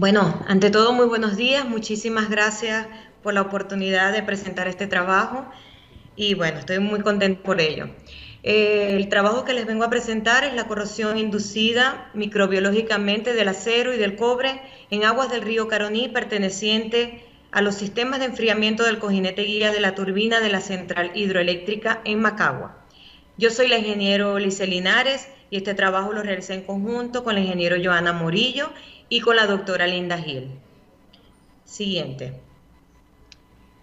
Bueno, ante todo, muy buenos días. Muchísimas gracias por la oportunidad de presentar este trabajo y bueno, estoy muy contenta por ello. El trabajo que les vengo a presentar es la corrosión inducida microbiológicamente del acero y del cobre en aguas del río Caroní perteneciente a los sistemas de enfriamiento del cojinete guía de la turbina de la central hidroeléctrica en Macagua. Yo soy la ingeniero Lice Linares y este trabajo lo realicé en conjunto con la ingeniero Joana Morillo y con la doctora Linda Gil. Siguiente.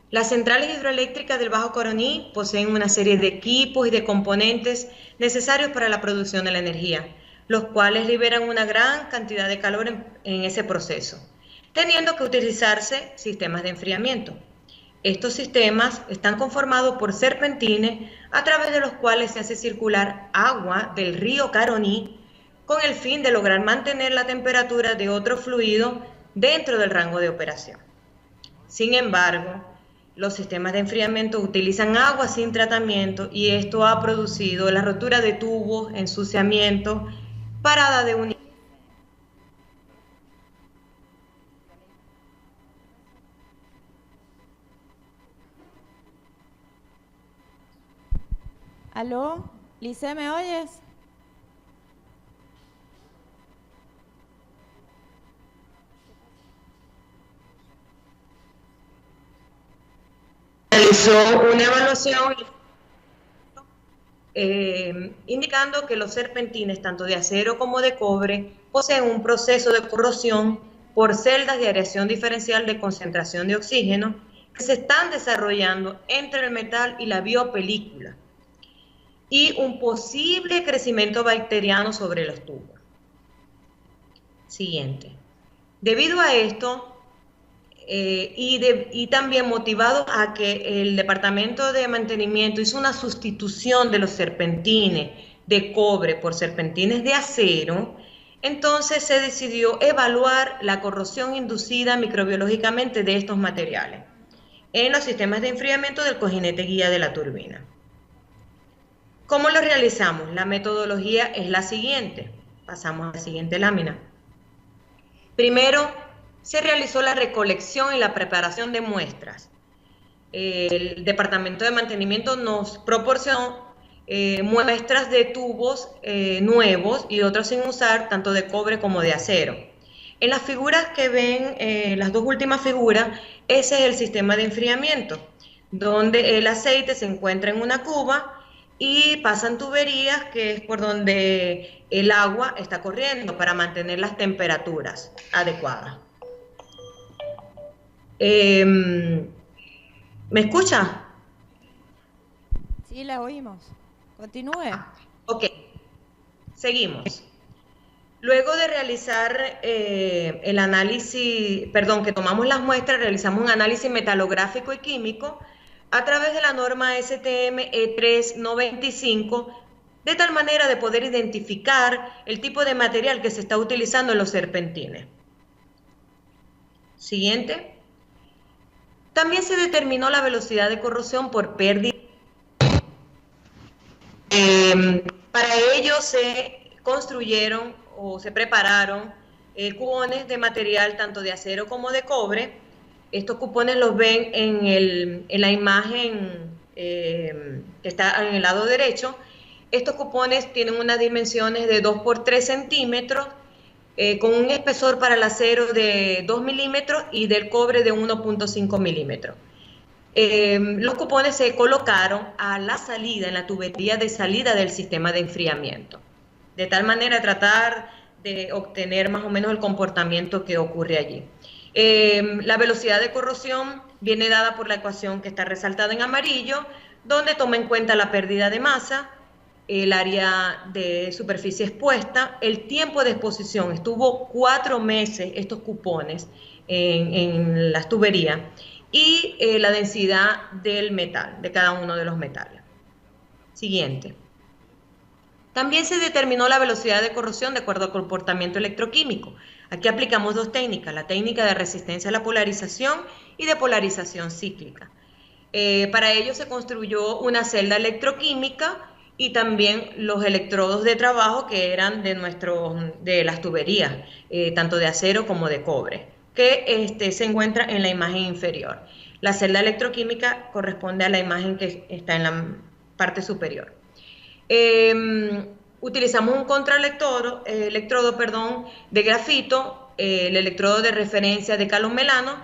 Las centrales hidroeléctricas del Bajo Caroní poseen una serie de equipos y de componentes necesarios para la producción de la energía, los cuales liberan una gran cantidad de calor en ese proceso, teniendo que utilizarse sistemas de enfriamiento. Estos sistemas están conformados por serpentines a través de los cuales se hace circular agua del río Caroní con el fin de lograr mantener la temperatura de otro fluido dentro del rango de operación. Sin embargo, los sistemas de enfriamiento utilizan agua sin tratamiento y esto ha producido la rotura de tubos, ensuciamiento, parada de unidades. ¿Aló? Lice, ¿me oyes? Realizó una evaluación indicando que los serpentines, tanto de acero como de cobre, poseen un proceso de corrosión por celdas de aireación diferencial de concentración de oxígeno que se están desarrollando entre el metal y la biopelícula y un posible crecimiento bacteriano sobre los tubos. Siguiente. Debido a esto, y también motivado a que el Departamento de Mantenimiento hizo una sustitución de los serpentines de cobre por serpentines de acero, entonces se decidió evaluar la corrosión inducida microbiológicamente de estos materiales en los sistemas de enfriamiento del cojinete guía de la turbina. ¿Cómo lo realizamos? La metodología es la siguiente. Pasamos a la siguiente lámina. Primero, se realizó la recolección y la preparación de muestras. El Departamento de Mantenimiento nos proporcionó muestras de tubos nuevos y otros sin usar, tanto de cobre como de acero. En las figuras que ven, las dos últimas figuras, ese es el sistema de enfriamiento, donde el aceite se encuentra en una cuba y pasan tuberías, que es por donde el agua está corriendo para mantener las temperaturas adecuadas. ¿Me escucha? Sí, la oímos. Continúe. Ok, seguimos. Luego de realizar el análisis, perdón, que tomamos las muestras, realizamos un análisis metalográfico y químico a través de la norma STM E395, de tal manera de poder identificar el tipo de material que se está utilizando en los serpentines. Siguiente. También se determinó la velocidad de corrosión por pérdida. Para ello se construyeron o se prepararon cupones de material tanto de acero como de cobre. Estos cupones los ven en la imagen que está en el lado derecho. Estos cupones tienen unas dimensiones de 2 por 3 centímetros, con un espesor para el acero de 2 milímetros y del cobre de 1.5 milímetros. Los cupones se colocaron a la salida, en la tubería de salida del sistema de enfriamiento, de tal manera de tratar de obtener más o menos el comportamiento que ocurre allí. La velocidad de corrosión viene dada por la ecuación que está resaltada en amarillo, donde toma en cuenta la pérdida de masa, el área de superficie expuesta, el tiempo de exposición. Estuvo 4 meses estos cupones en las tuberías y la densidad del metal, de cada uno de los metales. Siguiente. También se determinó la velocidad de corrosión de acuerdo al comportamiento electroquímico. Aquí aplicamos dos técnicas, la técnica de resistencia a la polarización y de polarización cíclica. Para ello se construyó una celda electroquímica y también los electrodos de trabajo que eran de las tuberías, tanto de acero como de cobre, que se encuentra en la imagen inferior. La celda electroquímica corresponde a la imagen que está en la parte superior. Utilizamos un contraelectrodo, de grafito, el electrodo de referencia de calomelano,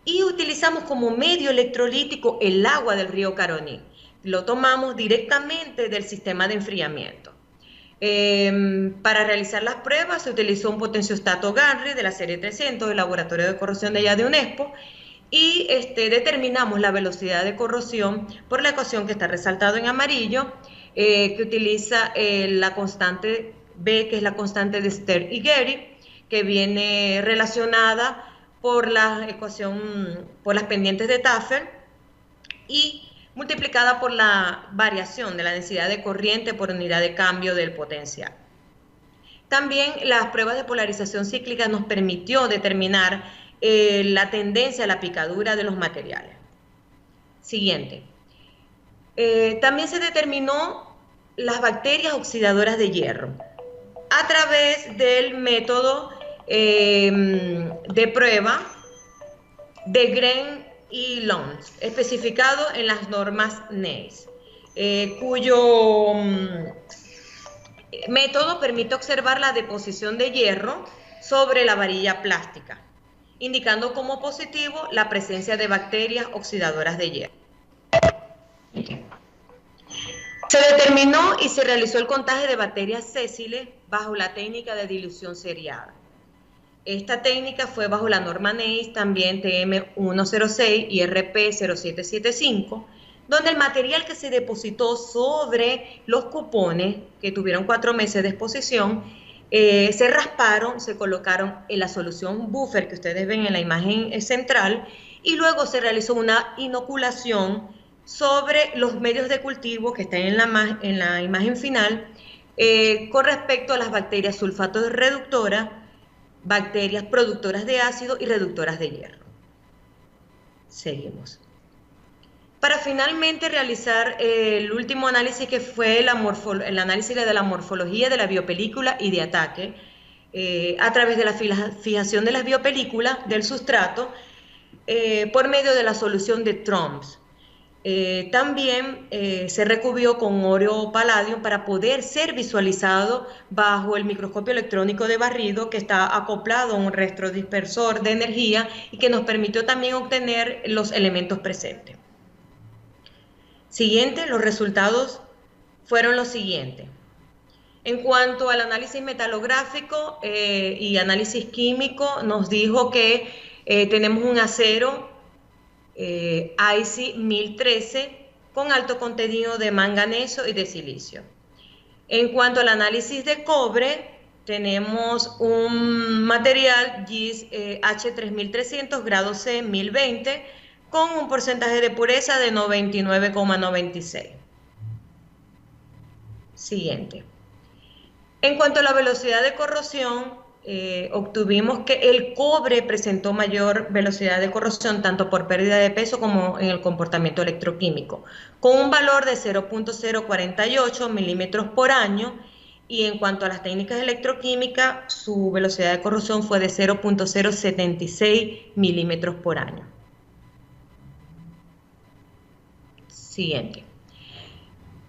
y utilizamos como medio electrolítico el agua del río Caroní. Lo tomamos directamente del sistema de enfriamiento. Para realizar las pruebas se utilizó un potenciostato Ganri de la serie 300 del Laboratorio de Corrosión de allá de UNESPO, y determinamos la velocidad de corrosión por la ecuación que está resaltado en amarillo, que utiliza la constante B, que es la constante de Stern y Gehry, que viene relacionada por la ecuación, por las pendientes de Tafel, y multiplicada por la variación de la densidad de corriente por unidad de cambio del potencial. También las pruebas de polarización cíclica nos permitió determinar la tendencia a la picadura de los materiales. Siguiente. También se determinó las bacterias oxidadoras de hierro a través del método de prueba de Gren y Lons, especificado en las normas NEIS, cuyo método permite observar la deposición de hierro sobre la varilla plástica, indicando como positivo la presencia de bacterias oxidadoras de hierro. Se determinó y se realizó el contagio de bacterias sésiles bajo la técnica de dilución seriada. Esta técnica fue bajo la norma NEIS, también TM106 y RP0775, donde el material que se depositó sobre los cupones, que tuvieron 4 meses de exposición, se rasparon, se colocaron en la solución buffer que ustedes ven en la imagen central, y luego se realizó una inoculación sobre los medios de cultivo que están en la imagen final, con respecto a las bacterias sulfato reductoras, bacterias productoras de ácido y reductoras de hierro. Seguimos. Para finalmente realizar el último análisis, que fue el análisis de la morfología de la biopelícula y de ataque, a través de la fijación de las biopelículas del sustrato por medio de la solución de TROMS. También se recubrió con óleo palladium para poder ser visualizado bajo el microscopio electrónico de barrido, que está acoplado a un retrodispersor de energía y que nos permitió también obtener los elementos presentes. Siguiente, los resultados fueron los siguientes. En cuanto al análisis metalográfico y análisis químico, nos dijo que tenemos un acero IC 1013 con alto contenido de manganeso y de silicio. En cuanto al análisis de cobre, tenemos un material GIS H3300 grado C 1020 con un porcentaje de pureza de 99,96. Siguiente. En cuanto a la velocidad de corrosión, obtuvimos que el cobre presentó mayor velocidad de corrosión tanto por pérdida de peso como en el comportamiento electroquímico, con un valor de 0.048 milímetros por año, y en cuanto a las técnicas electroquímicas, su velocidad de corrosión fue de 0.076 milímetros por año. Siguiente.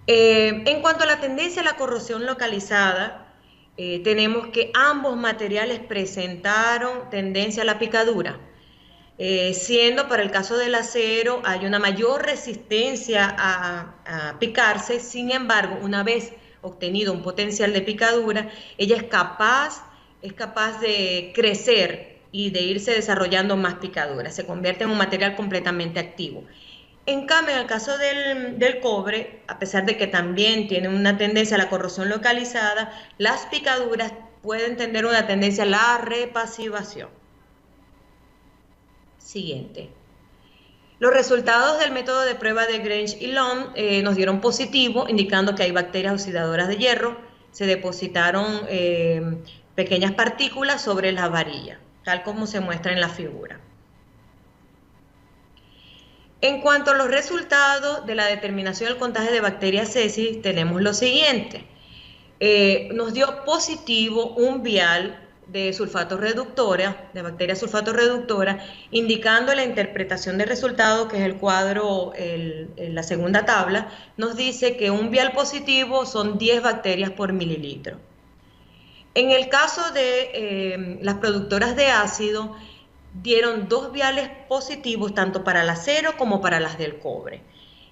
En cuanto a la tendencia a la corrosión localizada, tenemos que ambos materiales presentaron tendencia a la picadura, siendo para el caso del acero hay una mayor resistencia a picarse. Sin embargo, una vez obtenido un potencial de picadura, ella es capaz de crecer y de irse desarrollando más picaduras, se convierte en un material completamente activo. En cambio, en el caso del cobre, a pesar de que también tiene una tendencia a la corrosión localizada, las picaduras pueden tener una tendencia a la repasivación. Siguiente. Los resultados del método de prueba de Grange y Lund nos dieron positivo, indicando que hay bacterias oxidadoras de hierro. Se depositaron pequeñas partículas sobre la varilla, tal como se muestra en la figura. En cuanto a los resultados de la determinación del contagio de bacterias sepsis, tenemos lo siguiente. Nos dio positivo un vial de sulfato reductora, de bacterias sulfato reductora, indicando la interpretación del resultado, que es el cuadro, la segunda tabla, nos dice que un vial positivo son 10 bacterias por mililitro. En el caso de las productoras de ácido, dieron 2 viales positivos tanto para el acero como para las del cobre,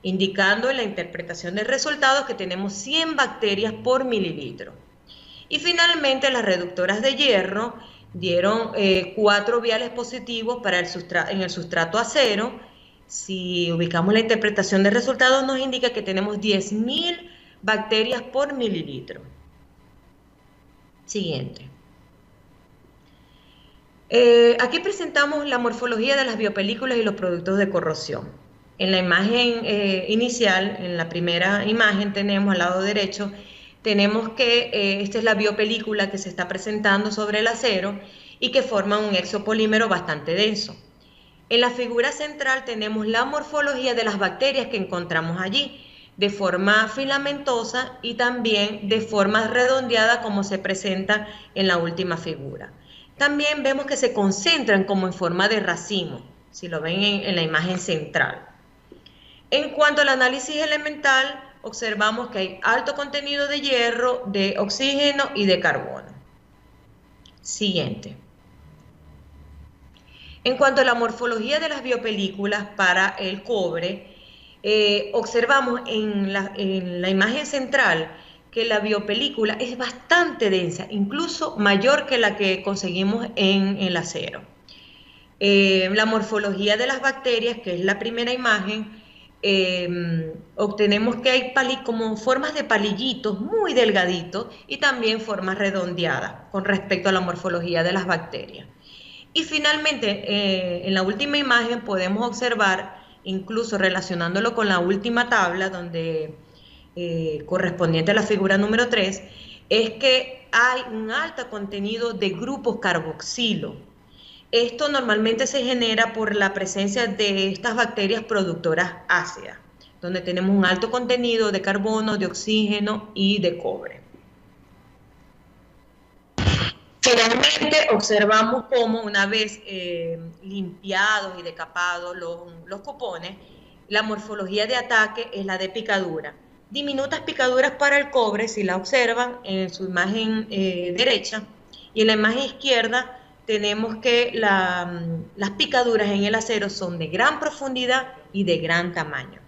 indicando en la interpretación del resultado que tenemos 100 bacterias por mililitro. Y finalmente las reductoras de hierro dieron 4 viales positivos para en el sustrato acero. Si ubicamos la interpretación del resultado, nos indica que tenemos 10.000 bacterias por mililitro. Siguiente. Aquí presentamos la morfología de las biopelículas y los productos de corrosión. En la imagen inicial, en la primera imagen, tenemos al lado derecho, tenemos que esta es la biopelícula que se está presentando sobre el acero y que forma un exopolímero bastante denso. En la figura central tenemos la morfología de las bacterias que encontramos allí, de forma filamentosa y también de forma redondeada, como se presenta en la última figura. También vemos que se concentran como en forma de racimo, si lo ven en la imagen central. En cuanto al análisis elemental, observamos que hay alto contenido de hierro, de oxígeno y de carbono. Siguiente. En cuanto a la morfología de las biopelículas para el cobre, observamos en la imagen central que la biopelícula es bastante densa, incluso mayor que la que conseguimos en el acero. La morfología de las bacterias, que es la primera imagen, obtenemos que hay como formas de palillitos muy delgaditos y también formas redondeadas con respecto a la morfología de las bacterias. Y finalmente, en la última imagen podemos observar, incluso relacionándolo con la última tabla, donde correspondiente a la figura número 3, es que hay un alto contenido de grupos carboxilo. Esto normalmente se genera por la presencia de estas bacterias productoras ácidas, donde tenemos un alto contenido de carbono, de oxígeno y de cobre. Finalmente observamos cómo una vez limpiados y decapados los cupones, la morfología de ataque es la de picadura. Diminutas picaduras para el cobre, si la observan en su imagen derecha, y en la imagen izquierda tenemos que las picaduras en el acero son de gran profundidad y de gran tamaño.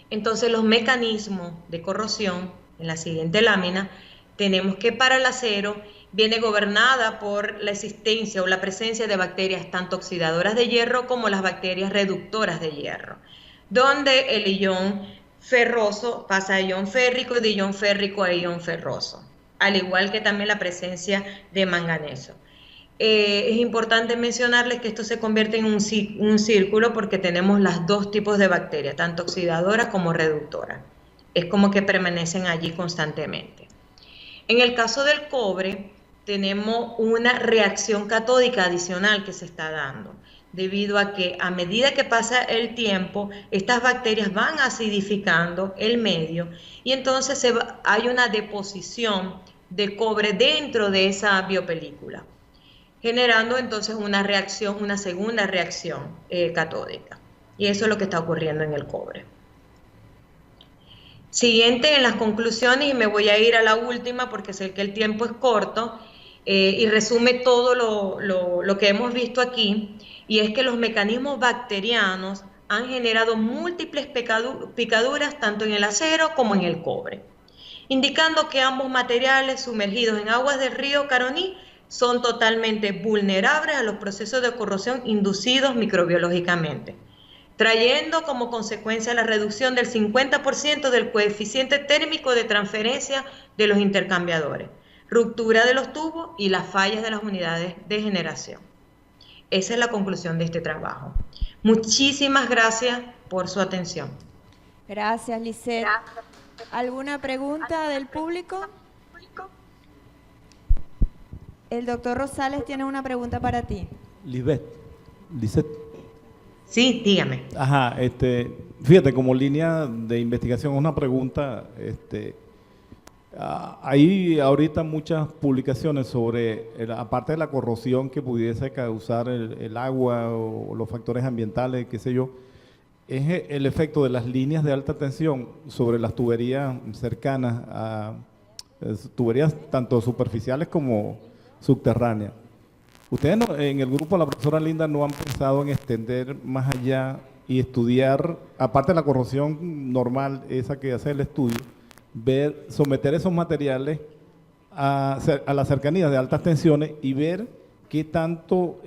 Entonces los mecanismos de corrosión, en la siguiente lámina, tenemos que para el acero viene gobernada por la existencia o la presencia de bacterias tanto oxidadoras de hierro como las bacterias reductoras de hierro, donde el ion ferroso pasa a ion férrico y de ion férrico a ion ferroso, al igual que también la presencia de manganeso. Es importante mencionarles que esto se convierte en un círculo porque tenemos las dos tipos de bacterias, tanto oxidadoras como reductoras. Es como que permanecen allí constantemente. En el caso del cobre, tenemos una reacción catódica adicional que se está dando, debido a que a medida que pasa el tiempo, estas bacterias van acidificando el medio y entonces hay una deposición de cobre dentro de esa biopelícula, generando entonces una reacción, una segunda reacción catódica. Y eso es lo que está ocurriendo en el cobre. Siguiente en las conclusiones, y me voy a ir a la última porque sé que el tiempo es corto, y resume todo lo que hemos visto aquí, y es que los mecanismos bacterianos han generado múltiples picaduras tanto en el acero como en el cobre, indicando que ambos materiales sumergidos en aguas del río Caroní son totalmente vulnerables a los procesos de corrosión inducidos microbiológicamente, trayendo como consecuencia la reducción del 50% del coeficiente térmico de transferencia de los intercambiadores, ruptura de los tubos y las fallas de las unidades de generación. Esa es la conclusión de este trabajo. Muchísimas gracias por su atención. Gracias, Lisette. ¿Alguna pregunta del público? El doctor Rosales tiene una pregunta para ti. Lisette. Sí, dígame. Ajá, fíjate, como línea de investigación, una pregunta, hay ahorita muchas publicaciones sobre, aparte de la corrosión que pudiese causar el agua o los factores ambientales, qué sé yo, es el efecto de las líneas de alta tensión sobre las tuberías cercanas a tuberías tanto superficiales como subterráneas. Ustedes en el grupo de la profesora Linda no han pensado en extender más allá y estudiar, aparte de la corrosión normal, esa que hace el estudio, someter esos materiales a las cercanías de altas tensiones y ver qué tanto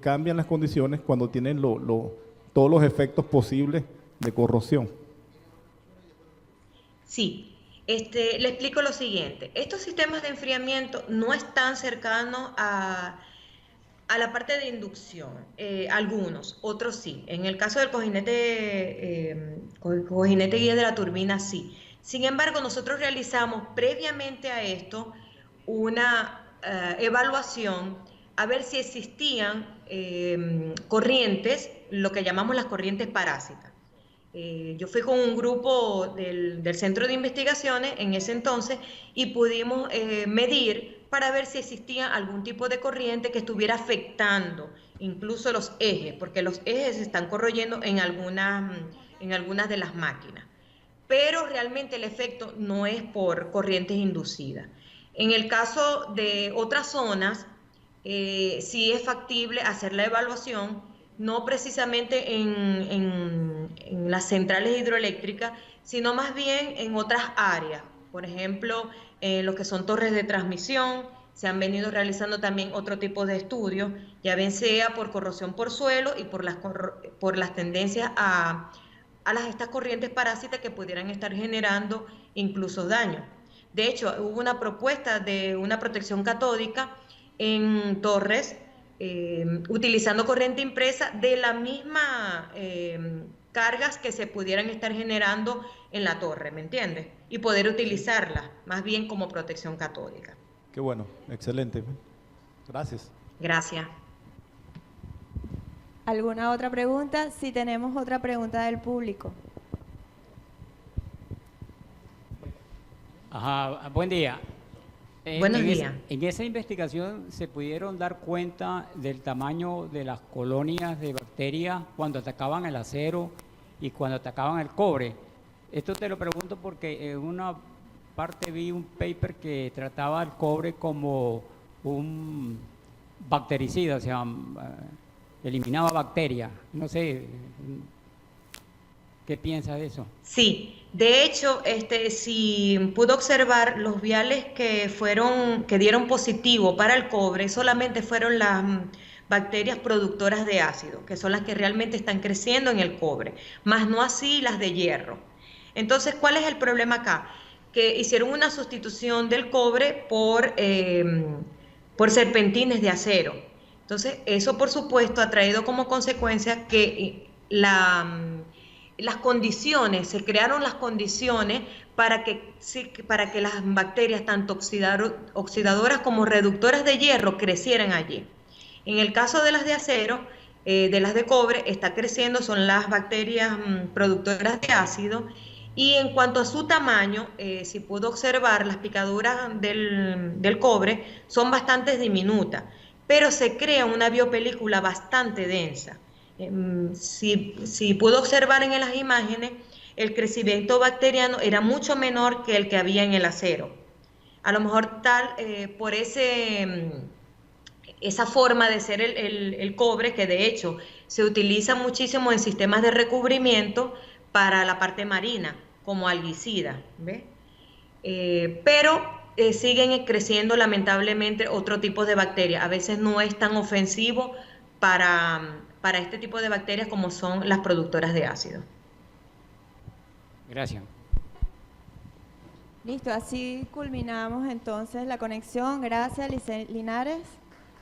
cambian las condiciones cuando tienen todos los efectos posibles de corrosión. Sí, le explico lo siguiente. Estos sistemas de enfriamiento no están cercanos a la parte de inducción, algunos, otros sí. En el caso del cojinete guía de la turbina, sí. Sin embargo, nosotros realizamos previamente a esto una evaluación a ver si existían corrientes, lo que llamamos las corrientes parásitas. Yo fui con un grupo del Centro de Investigaciones en ese entonces y pudimos medir para ver si existía algún tipo de corriente que estuviera afectando incluso los ejes, porque los ejes se están corroyendo en algunas de las máquinas. Pero realmente el efecto no es por corrientes inducidas. En el caso de otras zonas, sí es factible hacer la evaluación, no precisamente en las centrales hidroeléctricas, sino más bien en otras áreas. Por ejemplo, lo que son torres de transmisión, se han venido realizando también otro tipo de estudios, ya bien sea por corrosión por suelo y por las tendencias a estas corrientes parásitas que pudieran estar generando incluso daño. De hecho, hubo una propuesta de una protección catódica en torres, utilizando corriente impresa de la misma cargas que se pudieran estar generando en la torre, ¿me entiendes? Y poder utilizarla más bien como protección catódica. Qué bueno, excelente. Gracias. Gracias. ¿Alguna otra pregunta? Si tenemos otra pregunta del público. Ajá, buen día. Buenos días. En esa investigación se pudieron dar cuenta del tamaño de las colonias de bacterias cuando atacaban el acero y cuando atacaban el cobre. Esto te lo pregunto porque en una parte vi un paper que trataba el cobre como un bactericida, o sea, eliminaba bacterias. No sé, ¿qué piensas de eso? Sí, de hecho, si pudo observar los viales que dieron positivo para el cobre, solamente fueron las bacterias productoras de ácido, que son las que realmente están creciendo en el cobre, más no así las de hierro. Entonces, ¿cuál es el problema acá? Que hicieron una sustitución del cobre por serpentines de acero. Entonces, eso por supuesto ha traído como consecuencia que las condiciones, se crearon las condiciones para que las bacterias, tanto oxidadoras como reductoras de hierro, crecieran allí. En el caso de las de acero, de las de cobre, está creciendo, son las bacterias productoras de ácido. Y en cuanto a su tamaño, si pudo observar, las picaduras del cobre son bastante diminutas, pero se crea una biopelícula bastante densa. Si pudo observar en las imágenes, el crecimiento bacteriano era mucho menor que el que había en el acero. A lo mejor por esa forma de ser el cobre, que de hecho se utiliza muchísimo en sistemas de recubrimiento para la parte marina, como algicida, ¿ves? Pero siguen creciendo lamentablemente otro tipo de bacterias. A veces no es tan ofensivo para este tipo de bacterias como son las productoras de ácido. Gracias. Listo, así culminamos entonces la conexión. Gracias, Linares.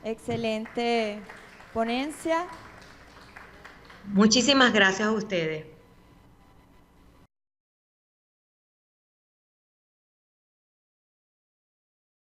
Excelente ponencia. Muchísimas gracias a ustedes.